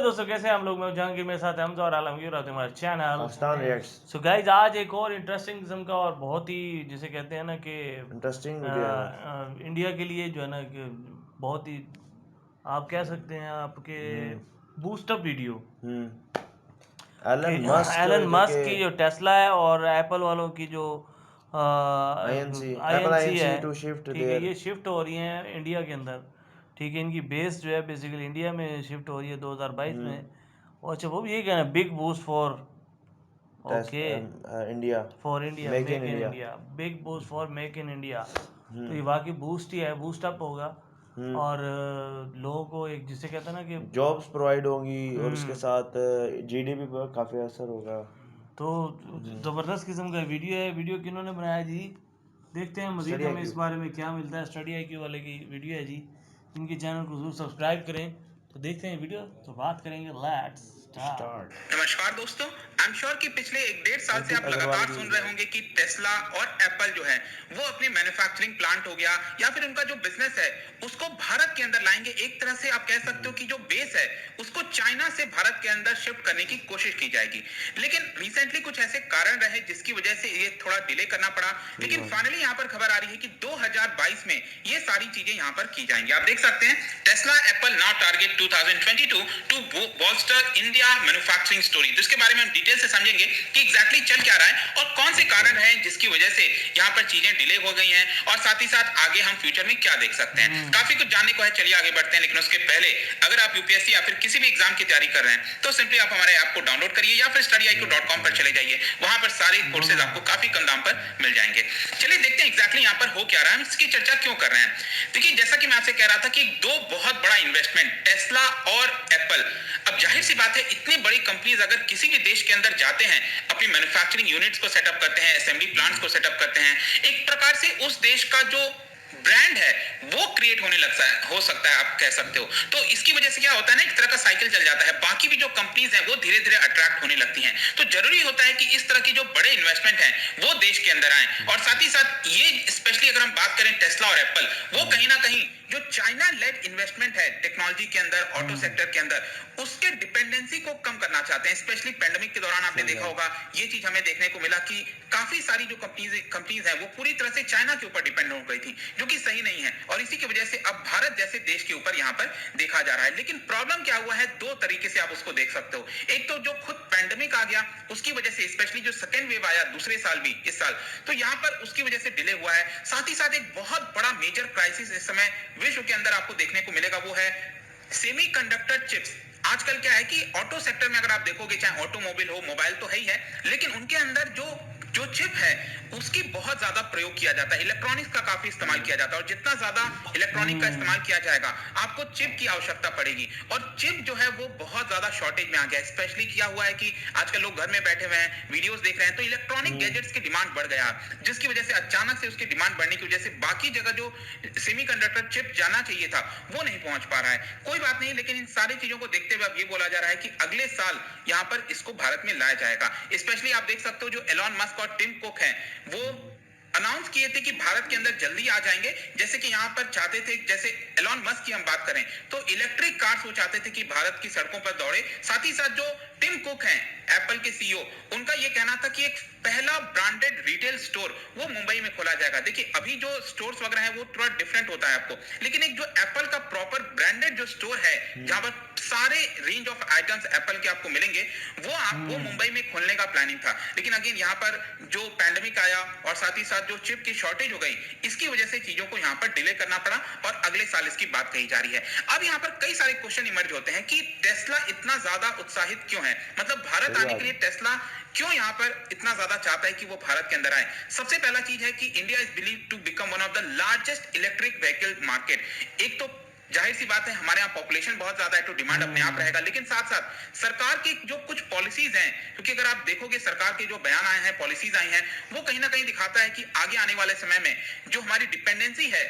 दोस्तों, कैसे हैं हम लोग। मैं जहांगीर, मेरे साथ हमजा और आलमगीर और हमारे चैनल आस्तान रिएक्ट्स सो गाइज आज एक और इंटरेस्टिंग किस्म का और बहुत ही जिसे कहते हैं ना कि इंटरेस्टिंग वीडियो है आज। इंडिया के लिए जो है ना कि बहुत ही आप कह सकते हैं आपके बूस्टअप वीडियो कि एलन मस्क एलन जो मस्क कि की जो टेस्ला है और एप्पल वालों की जो एप्पल आईएनसी है, आईएनसी टू शिफ्ट ठीक है, देयर। ये शिफ्ट हो रही हैं इंडिया के अंदर। ठीक है, इनकी बेस जो है बेसिकली इंडिया में शिफ्ट हो रही है 2022 में। और अच्छा, वो भी ये कहना big boost for okay India, for India, make in make in India. India, big boost for make in India. तो ये वाकई बूस्ट ही है, बूस्ट अप होगा और लोगों को एक जिसे कहते हैं ना कि जॉब्स प्रोवाइड होंगी और उसके साथ जीडीपी पर काफ़ी असर होगा। तो ज़बरदस्त किस्म का वीडियो है। वीडियो किन्होंने बनाया जी, देखते हैं मज़ीद स्टडी हमें इस आईक्यू। बारे में क्या मिलता है। स्टडी आई क्यू वाले की वीडियो है जी, इनके चैनल को जरूर सब्सक्राइब करें। तो देखते हैं वीडियो, तो बात करेंगे। Let's start. नमस्कार दोस्तों, आई एम श्योर कि पिछले 1-1.5 साल से आप अग्रवाल लगातार की सुन रहे होंगे कि टेस्ला और एप्पल जो है वो अपनी मैन्युफैक्चरिंग प्लांट हो गया या फिर उनका जो बिजनेस है उसको भारत के अंदर लाएंगे। एक तरह से आप कह सकते हो कि जो बेस है उसको चाइना से भारत के अंदर शिफ्ट करने की कोशिश की जाएगी। लेकिन रिसेंटली कुछ ऐसे कारण रहे जिसकी वजह से ये थोड़ा डिले करना पड़ा। लेकिन फाइनली यहाँ पर खबर आ रही है कि 2022 में ये सारी चीजें यहाँ पर की जाएंगी। आप देख सकते हैं, Tesla Apple now target 2022 to bolster India manufacturing story. तो इसके बारे में हम डिटेल से समझेंगे कि एग्जैक्टली चल क्या रहा है और कौन से कारण हैं जिसकी वजह से यहाँ पर चीजें डिले हो गई हैं और साथ ही साथ आगे हम फ्यूचर में क्या देख सकते हैं। काफी कुछ जानने को है, चलिए आगे बढ़ते हैं। लेकिन उसके पहले अगर आप यूपीएससी या फिर किसी भी एग्जाम की तैयारी कर रहे हैं तो सिंपली आप हमारे ऐप को डाउनलोड करिए या फिर studiiq.com पर चले जाइए। वहां पर सारे कोर्सेज आपको काफी कम दाम पर मिल जाएंगे। चलिए देखते हैं एग्जैक्टली यहाँ पर हो क्या रहा है, इसकी चर्चा क्यों कर रहे हैं। देखिए, जैसा कि मैं आपसे कह रहा था कि दो बहुत बड़ा इन्वेस्टमेंट टेस्ला और एप्पल। अब जाहिर सी बात है, इतनी बड़ी कंपनीज अगर किसी भी देश के अंदर जाते हैं, अपनी मैन्युफैक्चरिंग यूनिट्स को सेटअप करते हैं, असेंबली प्लांट्स को सेटअप करते हैं, एक प्रकार से उस देश का जो ब्रांड है वो क्रिएट होने लगता है, हो सकता है आप कह सकते हो। तो इसकी वजह से क्या होता है ना, एक तरह का साइकिल चल जाता है। बाकी भी जो कंपनीज हैं वो धीरे धीरे अट्रैक्ट होने लगती हैं। तो जरूरी होता है कि इस तरह की जो बड़े इन्वेस्टमेंट हैं वो देश के अंदर आए। और साथ ही साथ ये स्पेशली अगर हम बात करें टेस्ला और एप्पल, वो कहीं ना कहीं जो चाइना लेड इन्वेस्टमेंट है टेक्नोलॉजी के अंदर, ऑटो सेक्टर के अंदर, उसके डिपेंडेंसी को कम करना चाहते हैं। स्पेशली पेंडेमिक के दौरान आपने देखा होगा ये चीज हमें देखने को मिला कि काफी सारी जो कंपनीज हैं वो पूरी तरह से चाइना के ऊपर डिपेंड हो गई थी, जो कि सही नहीं है। और इसी की वजह से अब भारत जैसे देश के ऊपर यहाँ पर देखा जा रहा है। लेकिन प्रॉब्लम क्या हुआ है, दो तरीके से आप उसको देख सकते हो। एक तो जो खुद पेंडेमिक आ गया उसकी वजह से, स्पेशली जो सेकेंड वेव आया दूसरे साल भी इस साल, तो यहाँ पर उसकी वजह से डिले हुआ है। साथ ही साथ एक बहुत बड़ा मेजर क्राइसिस इस समय विश्व के अंदर आपको देखने को मिलेगा, वो है सेमीकंडक्टर चिप्स। आजकल क्या है कि ऑटो सेक्टर में अगर आप देखोगे, चाहे ऑटोमोबाइल हो, मोबाइल तो है ही है, लेकिन उनके अंदर जो चिप है उसकी बहुत ज्यादा प्रयोग किया जाता है। इलेक्ट्रॉनिक्स का काफी इस्तेमाल किया जाता है और जितना ज्यादा इलेक्ट्रॉनिक का इस्तेमाल किया जाएगा आपको चिप की आवश्यकता पड़ेगी। और चिप जो है वो बहुत ज्यादा शॉर्टेज में आ गया है। स्पेशली क्या हुआ है कि आजकल लोग घर में बैठे हुए हैं, वीडियोस देख रहे हैं, तो इलेक्ट्रॉनिक गैजेट्स की डिमांड बढ़ गया, जिसकी वजह से अचानक से उसकी डिमांड बढ़ने की वजह से बाकी जगह जो सेमीकंडक्टर चिप जाना चाहिए था वो नहीं पहुंच पा रहा है। कोई बात नहीं, लेकिन इन सारी चीजों को देखते हुए अब ये बोला जा रहा है कि अगले साल यहाँ पर इसको भारत में लाया जाएगा। स्पेशली आप देख सकते हो जो एलॉन मस्क और टिम कुक हैं वो अनाउंस किए थे कि भारत के अंदर जल्दी आ जाएंगे। जैसे कि यहाँ पर चाहते थे, जैसे एलॉन मस्क की हम बात करें तो इलेक्ट्रिक कार्स वो चाहते थे कि भारत की सड़कों पर दौड़े। साथ ही साथ जो टिम कुक हैं एप्पल के सीईओ, उनका ये कहना था कि एक पहला ब्रांडेड रिटेल स्टोर वो मुंबई में खोला जाएगा। देखिए, अभी जो स्टोर्स वगैरह है वो थोड़ा डिफरेंट होता है आपको, लेकिन एक जो एप्पल का प्रॉपर ब्रांडेड जो स्टोर है जहां पर सारे रेंज ऑफ आइटम्स एप्पल के आपको मिलेंगे, वो आपको मुंबई में खोलने का प्लानिंग था। लेकिन अगेन यहाँ पर जो पैंडेमिक आया और साथ ही साथ जो चिप की शॉर्टेज हो गई, इसकी वजह से चीजों को यहाँ पर डिले करना पड़ा और अगले साल इसकी बात कही जा रही है। अब यहाँ पर कई सारे क्वेश्चन इमर्ज होते हैं कि टेस्ला इतना ज्यादा उत्साहित क्यों है, मतलब भारत आने के लिए टेस्ला क्यों यहाँ पर इतना ज्यादा चाहता है कि वो भारत के अंदर आए। सबसे पहला चीज है कि India is believe to become one of the largest electric vehicle market. एक तो जाहिर सी बात है हमारे यहाँ पॉपुलेशन बहुत ज्यादा है तो डिमांड अपने आप रहेगा, लेकिन साथ साथ सरकार की जो कुछ पॉलिसीज हैं, क्योंकि अगर आप देखोगे सरकार के जो बयान आए हैं, पॉलिसीज आई हैं, वो कहीं ना कहीं दिखाता है कि आगे आने वाले समय में जो हमारी डिपेंडेंसी है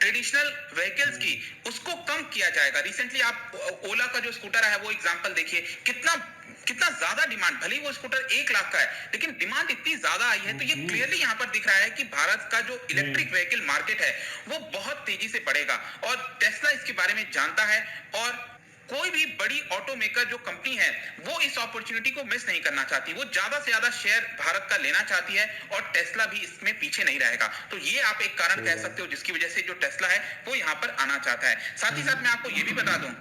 ट्रेडिशनल व्हीकल्स की, उसको कम किया जाएगा। रिसेंटली आप ओला का जो स्कूटर है वो एग्जांपल देखिए, कितना ज्यादा डिमांड, भले ही वो स्कूटर 1 लाख का है लेकिन डिमांड इतनी ज्यादा आई है। तो ये क्लियरली यहाँ पर दिख रहा है कि भारत का जो इलेक्ट्रिक व्हीकल मार्केट है वो बहुत तेजी से बढ़ेगा और टेस्ला इसके बारे में जानता है और कोई भी बड़ी ऑटोमेकर जो कंपनी है वो इस अपॉर्चुनिटी को मिस नहीं करना चाहती, वो ज्यादा से ज्यादा शेयर भारत का लेना चाहती है और टेस्ला भी इसमें पीछे नहीं रहेगा। तो ये आप एक कारण कह सकते हो जिसकी वजह से जो टेस्ला है वो यहाँ पर आना चाहता है। साथ ही साथ मैं आपको ये भी बता दूं,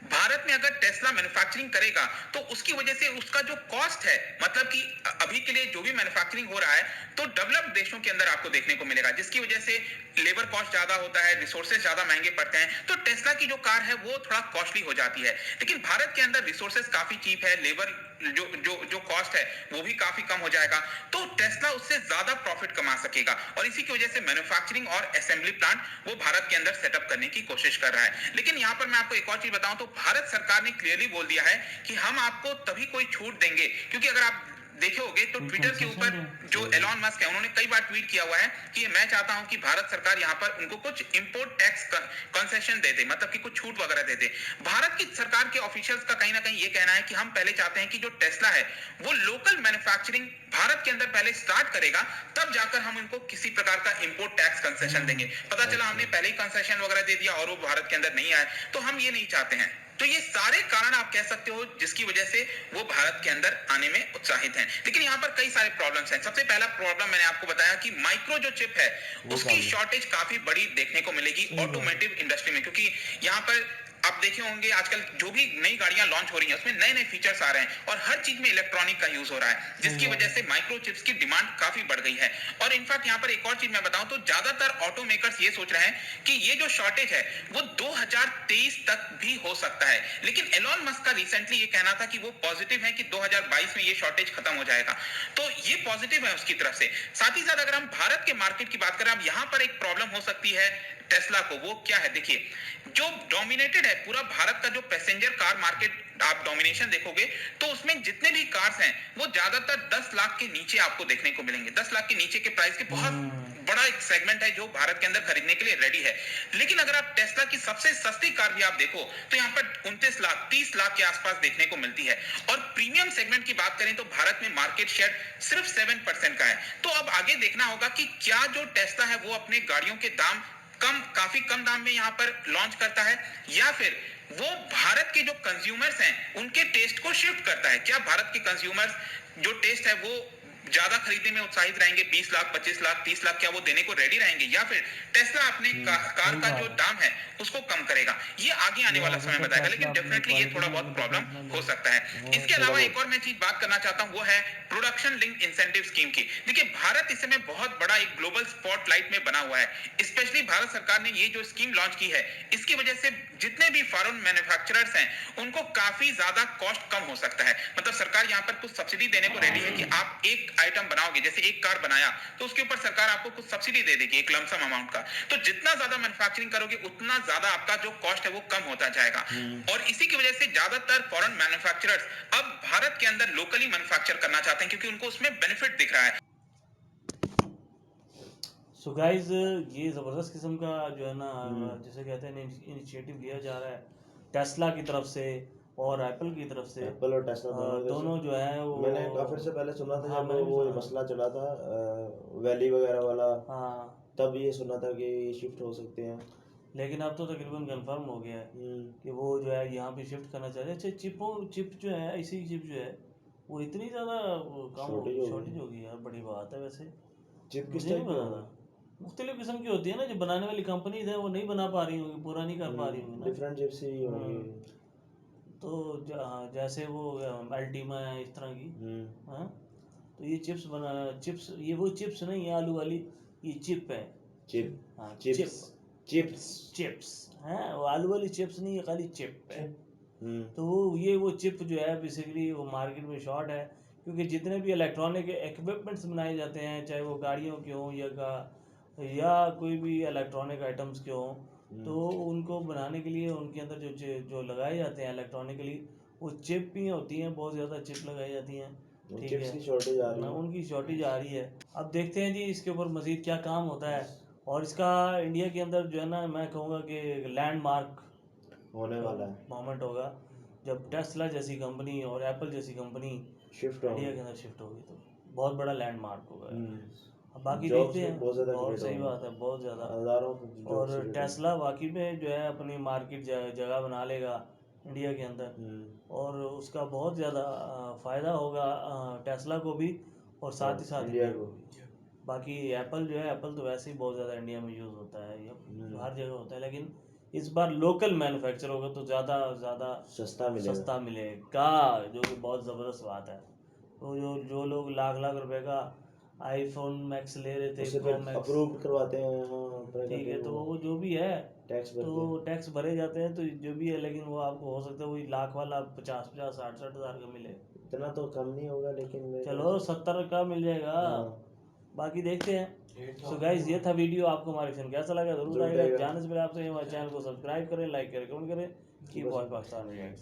भारत में अगर टेस्ला मैन्युफैक्चरिंग करेगा तो उसकी वजह से उसका जो कॉस्ट है, मतलब कि अभी के लिए जो भी मैन्युफैक्चरिंग हो रहा है तो डेवलप्ड देशों के अंदर आपको देखने को मिलेगा, जिसकी वजह से लेबर कॉस्ट ज्यादा होता है, रिसोर्सेज ज्यादा महंगे पड़ते हैं, तो टेस्ला की जो कार है वो थोड़ा कॉस्टली हो जाती है। लेकिन भारत के अंदर रिसोर्सेज काफी चीप है, लेबर जो जो जो कॉस्ट है वो भी काफी कम हो जाएगा, तो टेस्ला उससे ज्यादा प्रॉफिट कमा सकेगा और इसी की वजह से मैन्युफैक्चरिंग और असेंबली प्लांट वो भारत के अंदर सेटअप करने की कोशिश कर रहा है। लेकिन यहाँ पर मैं आपको एक और चीज बताऊं तो भारत सरकार ने क्लियरली बोल दिया है कि हम आपको तभी कोई छूट देंगे, क्योंकि अगर आप देखे होंगे तो ट्विटर के ऊपर जो एलॉन मस्क है उन्होंने कई बार ट्वीट किया हुआ है कि मैं चाहता हूं कि भारत सरकार यहां पर उनको कुछ इंपोर्ट टैक्स कंसेशन दे दे, मतलब कि कुछ छूट वगैरह दे दे। भारत की सरकार के ऑफिशियल्स का कहीं ना कहीं ये कहना है कि हम पहले चाहते हैं कि जो टेस्ला है वो लोकल मैन्युफैक्चरिंग भारत के अंदर पहले स्टार्ट करेगा, तब जाकर हम इनको किसी प्रकार का इंपोर्ट टैक्स कंसेशन देंगे। पता चला हमने पहले ही कंसेशन वगैरह दे दिया और वो भारत के अंदर नहीं आए, तो हम ये नहीं चाहते हैं। तो ये सारे कारण आप कह सकते हो जिसकी वजह से वो भारत के अंदर आने में उत्साहित हैं। लेकिन यहाँ पर कई सारे प्रॉब्लम्स हैं। सबसे पहला प्रॉब्लम मैंने आपको बताया कि माइक्रो जो चिप है उसकी शॉर्टेज काफी बड़ी देखने को मिलेगी ऑटोमोटिव इंडस्ट्री में, क्योंकि यहाँ पर आप देखे होंगे आजकल जो भी नई गाड़ियां लॉन्च हो रही हैं उसमें नए नए फीचर्स आ रहे हैं और हर चीज में इलेक्ट्रॉनिक का यूज हो रहा है, जिसकी वजह से माइक्रो चिप्स की डिमांड काफी बढ़ गई है। और इनफैक्ट यहाँ पर एक और चीज मैं बताऊं तो ज्यादातर ऑटोमेकर्स ये सोच रहे हैं कि ये जो शॉर्टेज है वो 2023 तक भी हो सकता है, लेकिन एलॉन मस्क का रिसेंटली ये कहना था कि वो पॉजिटिव है कि 2022 में ये शॉर्टेज खत्म हो जाएगा, तो ये पॉजिटिव है उसकी तरफ से। साथ ही साथ अगर हम भारत के मार्केट की बात करें, अब यहाँ पर एक प्रॉब्लम हो सकती है टेस्ला को, वो क्या है देखिए, जो डोमिनेटेड है पूरा भारत का जो पैसेंजर कार मार्केट आप डोमिनेशन देखोगे तो उसमें जितने भी कार्स हैं वो ज्यादातर 10 लाख के नीचे आपको देखने को मिलेंगे। 10 लाख के नीचे के प्राइस के बहुत बड़ा एक सेगमेंट है जो भारत के अंदर खरीदने के लिए रेडी है। लेकिन अगर आप टेस्ला की सबसे सस्ती कार भी आप देखो तो यहाँ पर 29 लाख 30 लाख के आसपास देखने को मिलती है। और प्रीमियम सेगमेंट की बात करें तो भारत में मार्केट शेयर सिर्फ 7% का है। तो अब आगे देखना होगा कि क्या जो टेस्ला है वो अपने गाड़ियों के दाम काफी कम दाम में यहाँ पर लॉन्च करता है या फिर वो भारत के जो कंज्यूमर्स हैं उनके टेस्ट को शिफ्ट करता है। क्या भारत के कंज्यूमर्स जो टेस्ट है वो ज्यादा खरीदने में उत्साहित रहेंगे, 20 लाख 25 लाख 30 लाख क्या वो देने को रेडी रहेंगे, या फिर टेस्ला अपने कार का जो दाम है उसको कम करेगा, ये आगे आने वाला समय बताएगा। लेकिन डेफिनेटली ये थोड़ा बहुत प्रॉब्लम हो सकता है। इसके अलावा एक और मैं चीज बात करना चाहता हूँ वो है प्रोडक्शन लिंक इंसेंटिव स्कीम की। देखिए भारत इस समय बहुत बड़ा एक ग्लोबल स्पॉटलाइट में बना हुआ है, स्पेशली भारत सरकार ने ये जो स्कीम लॉन्च की है इसकी वजह से जितने भी फॉरेन मैन्युफैक्चरर्स हैं उनको काफी ज्यादा कॉस्ट कम हो सकता है। मतलब सरकार यहाँ पर कुछ सब्सिडी देने को रेडी है कि आप एक आइटम बनाओगे, जैसे एक कार बनाया तो उसके ऊपर सरकार आपको कुछ सब्सिडी दे देगी एक लमसम अमाउंट का, तो जितना ज्यादा मैन्युफैक्चरिंग करोगे उतना ज्यादा आपका जो कॉस्ट है वो कम होता जाएगा। और इसी की वजह से ज्यादातर फॉरेन मैन्युफैक्चरर्स अब भारत के अंदर लोकली मैन्युफैक्चर करना चाहते हैं क्योंकि उनको उसमें बेनिफिट दिख रहा है। सो गाइज ये ज़बरदस्त किस्म का जो है ना जैसे कहते हैं इनिशिएटिव लिया जा रहा है टेस्ला की तरफ से और एप्पल की तरफ से। एप्पल और टेस्ला दोनों जो है वो मैंने काफी से पहले सुना था हाँ, जब मैंने भी वो सुना। मसला चला था वैली वगैरह वाला, हाँ, तब ये सुना था कि शिफ्ट हो सकते हैं। लेकिन अब तो तकरीबन कंफर्म हो गया है कि वो जो है यहाँ पे शिफ्ट करना चाह रहे हैं। अच्छा चिप जो है ऐसी चिप जो है वो इतनी ज़्यादा शॉर्टेज हो गई यार, बड़ी बात है। वैसे चिप किस मुझे नहीं टाइप की पता होगी? था। मुख्तलिफ किस्म की होती है ना, जो बनाने वाली कंपनीज है वो नहीं बना पा रही होंगी, पूरा नहीं कर पा रही होंगी ना। डिफरेंट चिप्स ही होंगी। तो जैसे वो अल्टीमा है इस तरह की। हाँ, तो ये चिप्स ये वो चिप्स नहीं है आलू वाली, ये चिप है। चिप हाँ, चिप्स हैं, वो आलू वाली चिप्स नहीं है, खाली चिप है। तो वो चिप जो है बेसिकली वो मार्केट में शॉर्ट है, क्योंकि जितने भी इलेक्ट्रॉनिक इक्विपमेंट्स बनाए जाते हैं चाहे वो गाड़ियों के हों या कोई भी इलेक्ट्रॉनिक आइटम्स के हों, तो उनको बनाने के लिए उनके अंदर जो लगाए जाते हैं इलेक्ट्रॉनिकली वो चिप भी होती हैं, बहुत ज़्यादा चिप लगाई जाती हैं। ठीक है, की शॉर्टेज आ रही है। उनकी शॉर्टेज आ रही है। अब देखते हैं जी इसके ऊपर मज़ीद क्या काम होता है। और इसका इंडिया के अंदर जो है ना मैं कहूँगा कि लैंडमार्क होने वाला है मोमेंट होगा जब टेस्ला जैसी कंपनी और एप्पल जैसी कंपनी शिफ्ट इंडिया के अंदर शिफ्ट होगी, तो बहुत बड़ा लैंडमार्क होगा। अब बाकी Jobs देखते भी हैं। बहुत ज़्यादा बहुत create सही होंगे। बात है, बहुत ज़्यादा। हज़ारों और टेस्ला वाकई में जो है अपनी मार्केट जगह बना लेगा इंडिया के अंदर, और उसका बहुत ज़्यादा फ़ायदा होगा टेस्ला को भी और साथ ही साथ इंडिया इंडिया को। को भी। बाकी एप्पल जो है, एप्पल तो वैसे ही बहुत ज़्यादा इंडिया में यूज़ होता है, ये हर जगह होता है, लेकिन इस बार लोकल मैन्युफैक्चर होगा तो ज़्यादा सस्ता मिलेगा। सस्ता मिलेगा, जो कि बहुत ज़बरदस्त बात है। तो जो लोग लाख लाख रुपए का आईफोन मैक्स ले रहे थे, उसे प्रो फिर मैक्स, अप्रूव करवाते हैं, हाँ ठीक है, तो वो वो जो भी है टैक्स भर तो के। टैक्स भरे जाते हैं, तो जो भी है, लेकिन वो आपको हो सकता है वही लाख वाला 50-50 60-60 हज़ार का मिले। इतना तो कम नहीं होगा, लेकिन मेरे चलो ख्याल से 70 का मिल जाएगा, हाँ बाकी देखते हैं। सो गाइज, ये था वीडियो, आपको हमारे फिल्म कैसा लगा जरूर जरूर बताइएगा। बताइएगा। जाने से पहले आपसे हमारे चैनल को सब्सक्राइब करें, लाइक करें, कमेंट करें। Keep watch Pakistan.